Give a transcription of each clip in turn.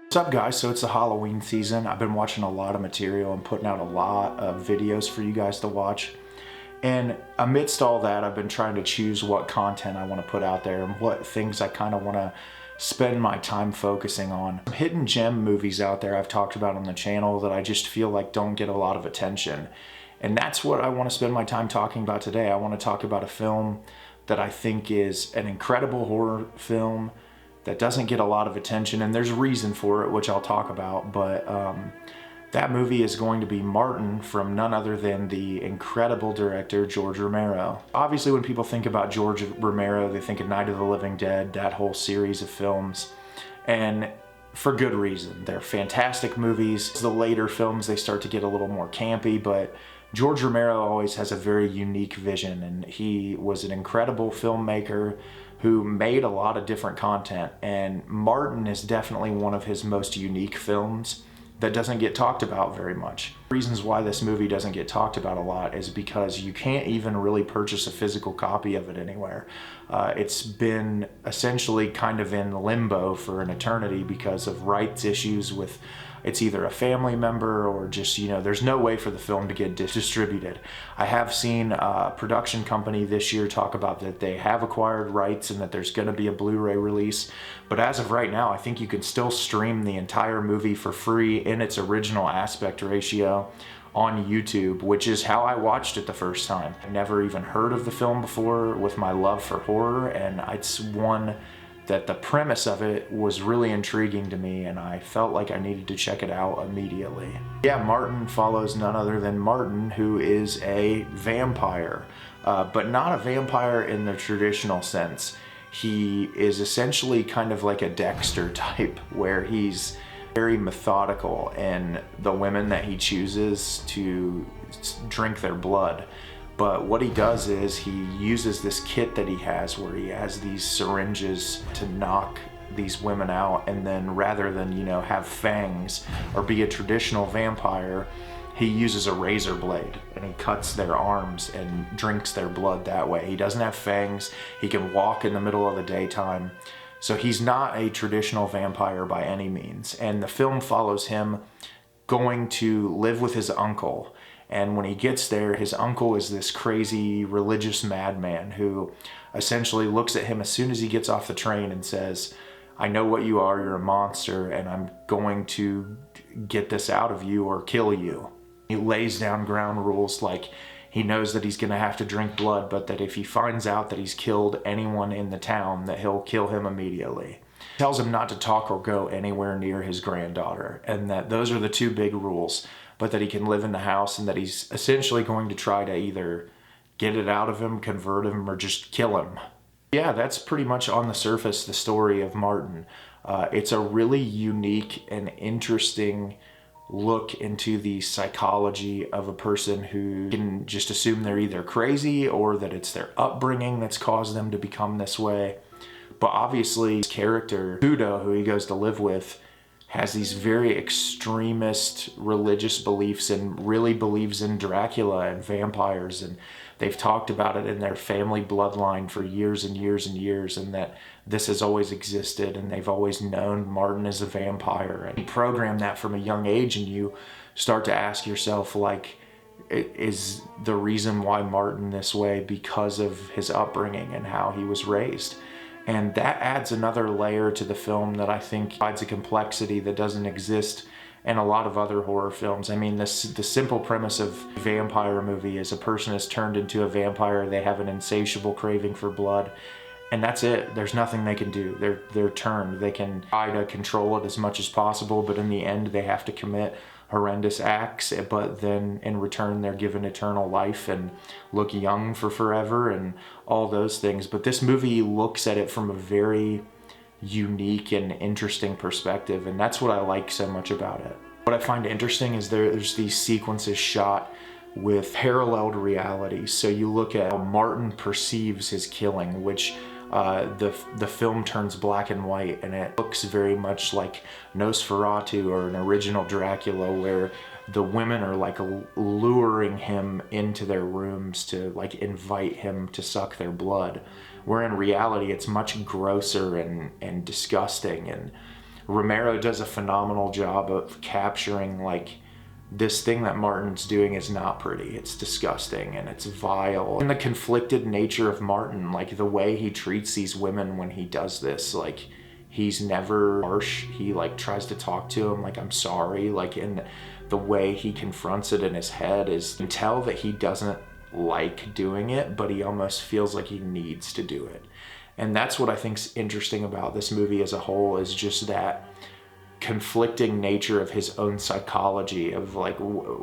What's up, guys? So it's the Halloween season. I've been watching a lot of material and putting out a lot of videos for you guys to watch. And amidst all that, I've been trying to choose what content I want to put out there and what things I kind of want to spend my time focusing on. Some hidden gem movies out there I've talked about on the channel that I just feel like don't get a lot of attention. And that's what I want to spend my time talking about today. I want to talk about a film that I think is an incredible horror film that doesn't get a lot of attention, and there's a reason for it, which I'll talk about, but that movie is going to be Martin, from none other than the incredible director George Romero. Obviously, when people think about George Romero, they think of Night of the Living Dead, that whole series of films, and for good reason. They're fantastic movies. The later films, they start to get a little more campy, but George Romero always has a very unique vision, and he was an incredible filmmaker who made a lot of different content, and Martin is definitely one of his most unique films that doesn't get talked about very much. Reasons why this movie doesn't get talked about a lot is because you can't even really purchase a physical copy of it anywhere. It's been essentially kind of in limbo for an eternity because of rights issues with it's either a family member or just, there's no way for the film to get distributed. I have seen a production company this year talk about that they have acquired rights and that there's going to be a Blu-ray release. But as of right now, I think you can still stream the entire movie for free in its original aspect ratio on YouTube, which is how I watched it the first time. I never even heard of the film before with my love for horror, and it's one that the premise of it was really intriguing to me, and I felt like I needed to check it out immediately. Yeah, Martin follows none other than Martin, who is a vampire, but not a vampire in the traditional sense. He is essentially kind of like a Dexter type, where he's very methodical in the women that he chooses to drink their blood. But what he does is he uses this kit that he has where he has these syringes to knock these women out, and then rather than, have fangs or be a traditional vampire, he uses a razor blade and he cuts their arms and drinks their blood that way. He doesn't have fangs. He can walk in the middle of the daytime. So he's not a traditional vampire by any means. And the film follows him going to live with his uncle. And when he gets there, his uncle is this crazy religious madman who essentially looks at him as soon as he gets off the train and says, "I know what you are, you're a monster, and I'm going to get this out of you or kill you." He lays down ground rules like he knows that he's going to have to drink blood, but that if he finds out that he's killed anyone in the town, that he'll kill him immediately. He tells him not to talk or go anywhere near his granddaughter, and that those are the two big rules. But that he can live in the house, and that he's essentially going to try to either get it out of him, convert him, or just kill him. Yeah, that's pretty much on the surface the story of Martin. It's a really unique and interesting look into the psychology of a person who can just assume they're either crazy or that it's their upbringing that's caused them to become this way. But obviously, his character, Udo, who he goes to live with, has these very extremist religious beliefs and really believes in Dracula and vampires, and they've talked about it in their family bloodline for years and years and years, and that this has always existed, and they've always known Martin is a vampire. And you program that from a young age, and you start to ask yourself, like, is the reason why Martin this way because of his upbringing and how he was raised? And that adds another layer to the film that I think adds a complexity that doesn't exist in a lot of other horror films. I mean, the simple premise of a vampire movie is a person is turned into a vampire, they have an insatiable craving for blood, and that's it. There's nothing they can do. They're turned. They can try to control it as much as possible, but in the end they have to commit horrendous acts, but then in return they're given eternal life and look young for forever and all those things. But this movie looks at it from a very unique and interesting perspective, and that's what I like so much about it. What I find interesting is there's these sequences shot with paralleled realities. So you look at how Martin perceives his killing, which the film turns black and white, and it looks very much like Nosferatu or an original Dracula, where the women are like luring him into their rooms to like invite him to suck their blood, where in reality it's much grosser and disgusting. And Romero does a phenomenal job of capturing like this thing that Martin's doing is not pretty. It's disgusting and it's vile. And the conflicted nature of Martin, like the way he treats these women when he does this, like he's never harsh. He like tries to talk to him like, I'm sorry. Like, in the way he confronts it in his head is, you can tell that he doesn't like doing it, but he almost feels like he needs to do it. And that's what I think's interesting about this movie as a whole, is just that conflicting nature of his own psychology of like,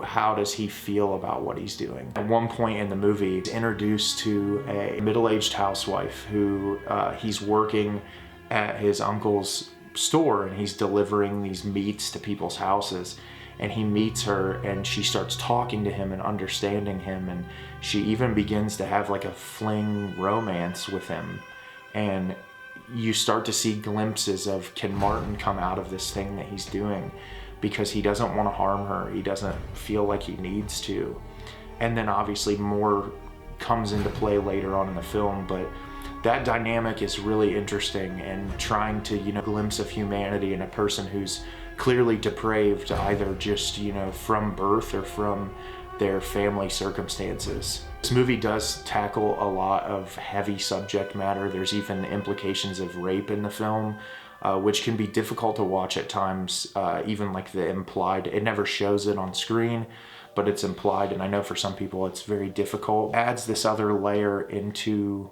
how does he feel about what he's doing. At one point in the movie, he's introduced to a middle-aged housewife who he's working at his uncle's store, and he's delivering these meats to people's houses. And he meets her and she starts talking to him and understanding him, and she even begins to have like a fling romance with him. And you start to see glimpses of, can Martin come out of this thing that he's doing, because he doesn't want to harm her. He doesn't feel like he needs to. And then obviously more comes into play later on in the film, but that dynamic is really interesting, and trying to, you know, glimpse of humanity in a person who's clearly depraved, either just, you know, from birth or from their family circumstances. This movie does tackle a lot of heavy subject matter. There's even implications of rape in the film, which can be difficult to watch at times, even like the implied, it never shows it on screen, but it's implied, and I know for some people it's very difficult. It adds this other layer into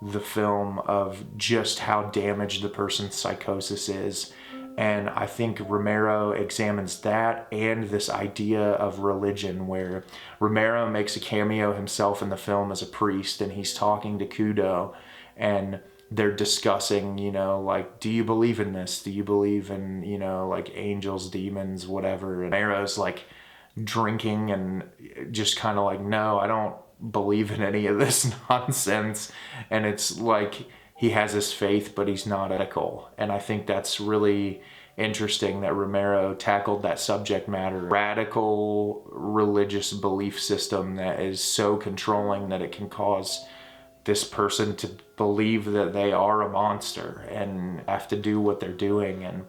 the film of just how damaged the person's psychosis is. And I think Romero examines that and this idea of religion, where Romero makes a cameo himself in the film as a priest, and he's talking to Kudo, and they're discussing, you know, like, do you believe in this? Do you believe in, you know, like angels, demons, whatever? And Romero's like drinking and just kind of like, no, I don't believe in any of this nonsense. And it's like, he has his faith, but he's not ethical. And I think that's really interesting that Romero tackled that subject matter. Radical religious belief system that is so controlling that it can cause this person to believe that they are a monster and have to do what they're doing. And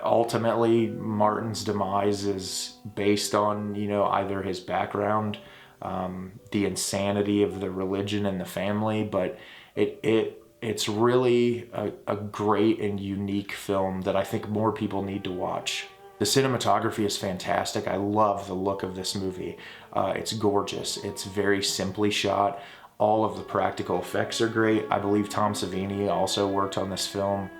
ultimately, Martin's demise is based on, you know, either his background, the insanity of the religion and the family, but it's really a great and unique film that I think more people need to watch. The cinematography is fantastic. I love the look of this movie. It's gorgeous. It's very simply shot. All of the practical effects are great. I believe Tom Savini also worked on this film.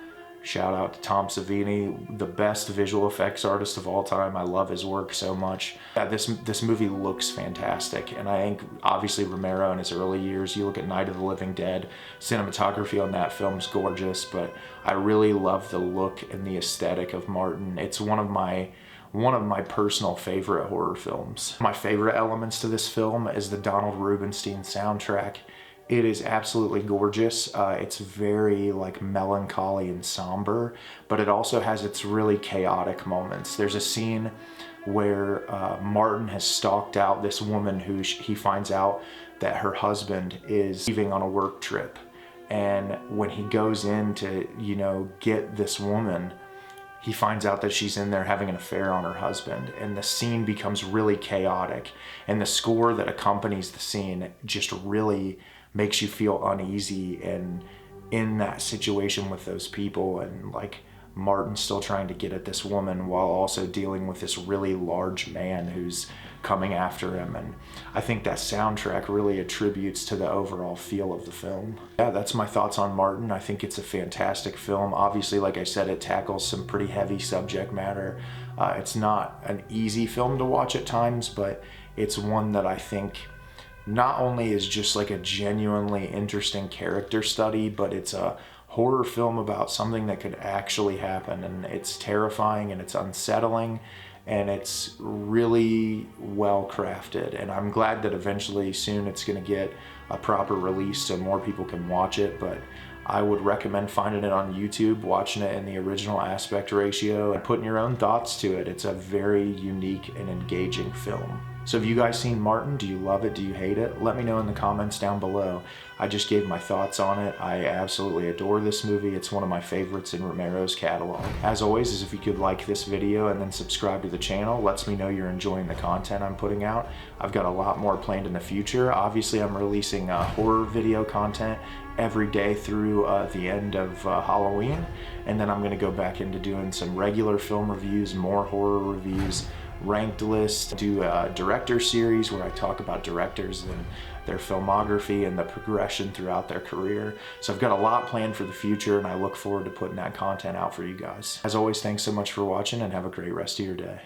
Shout out to Tom Savini, the best visual effects artist of all time. I love his work so much. This movie looks fantastic, and I think obviously Romero in his early years, you look at Night of the Living Dead, cinematography on that film's gorgeous, but I really love the look and the aesthetic of Martin. It's one of my personal favorite horror films. My favorite elements to this film is the Donald Rubinstein soundtrack. It is absolutely gorgeous. It's very like melancholy and somber, but it also has its really chaotic moments. There's a scene where Martin has stalked out this woman who he finds out that her husband is leaving on a work trip. And when he goes in to, you know, get this woman, he finds out that she's in there having an affair on her husband, and the scene becomes really chaotic. And the score that accompanies the scene just really makes you feel uneasy and in that situation with those people, and like Martin's still trying to get at this woman while also dealing with this really large man who's coming after him. And I think that soundtrack really attributes to the overall feel of the film. Yeah, that's my thoughts on Martin. I think it's a fantastic film. Obviously, like I said, it tackles some pretty heavy subject matter. It's not an easy film to watch at times, but it's one that I think not only is just like a genuinely interesting character study, but it's a horror film about something that could actually happen, and it's terrifying and it's unsettling and it's really well crafted. And I'm glad that eventually soon it's going to get a proper release so more people can watch it, but I would recommend finding it on YouTube, watching it in the original aspect ratio, and putting your own thoughts to it. It's a very unique and engaging film. So have you guys seen Martin? Do you love it? Do you hate it? Let me know in the comments down below. I just gave my thoughts on it. I absolutely adore this movie. It's one of my favorites in Romero's catalog. As always, is if you could like this video and then subscribe to the channel, lets me know you're enjoying the content I'm putting out. I've got a lot more planned in the future. Obviously, I'm releasing horror video content every day through the end of Halloween, and then I'm gonna go back into doing some regular film reviews, more horror reviews, ranked list, do a director series where I talk about directors and their filmography and the progression throughout their career. So I've got a lot planned for the future, and I look forward to putting that content out for you guys. As always, thanks so much for watching, and have a great rest of your day.